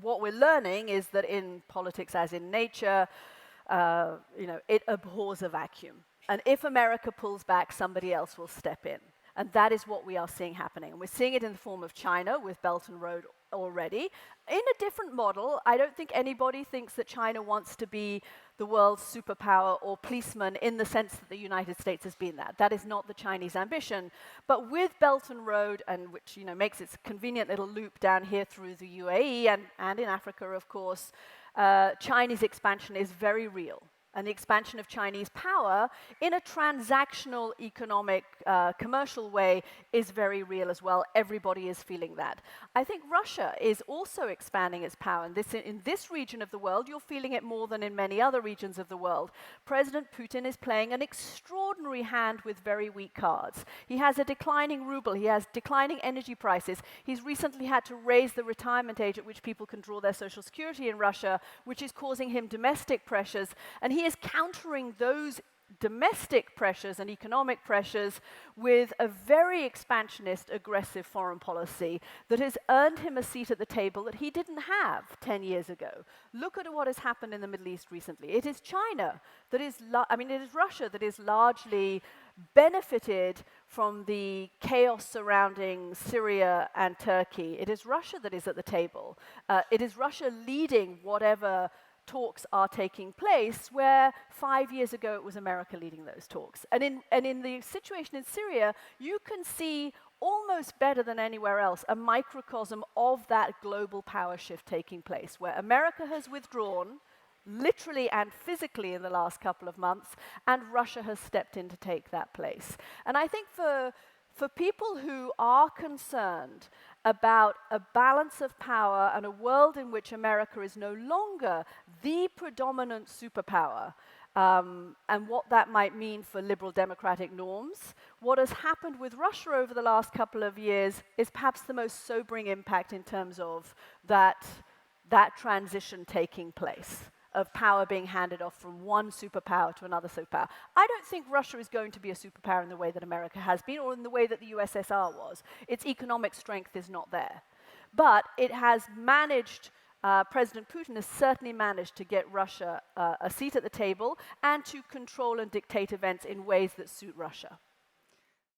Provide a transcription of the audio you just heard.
what we're learning is that in politics, as in nature, it abhors a vacuum. And if America pulls back, somebody else will step in. And that is what we are seeing happening. And we're seeing it in the form of China with Belt and Road already. In a different model, I don't think anybody thinks that China wants to be the world's superpower or policeman in the sense that the United States has been that. That is not the Chinese ambition. But with Belt and Road, and which makes its convenient little loop down here through the UAE and in Africa, of course, Chinese expansion is very real. And the expansion of Chinese power in a transactional, economic, commercial way is very real as well. Everybody is feeling that. I think Russia is also expanding its power. And in this region of the world, you're feeling it more than in many other regions of the world. President Putin is playing an extraordinary hand with very weak cards. He has a declining ruble. He has declining energy prices. He's recently had to raise the retirement age at which people can draw their Social Security in Russia, which is causing him domestic pressures. And he is countering those domestic pressures and economic pressures with a very expansionist, aggressive foreign policy that has earned him a seat at the table that he didn't have 10 years ago. Look at what has happened in the Middle East recently. It is China that is, it is Russia that is largely benefited from the chaos surrounding Syria and Turkey. It is Russia that is at the table. It is Russia leading whatever talks are taking place, where 5 years ago it was America leading those talks. And in the situation in Syria, you can see almost better than anywhere else a microcosm of that global power shift taking place, where America has withdrawn, literally and physically in the last couple of months, and Russia has stepped in to take that place. And I think for people who are concerned about a balance of power and a world in which America is no longer the predominant superpower, and what that might mean for liberal democratic norms, what has happened with Russia over the last couple of years is perhaps the most sobering impact in terms of that transition taking place, of power being handed off from one superpower to another superpower. I don't think Russia is going to be a superpower in the way that America has been, or in the way that the USSR was. Its economic strength is not there. But it has managed, President Putin has certainly managed to get Russia a seat at the table and to control and dictate events in ways that suit Russia.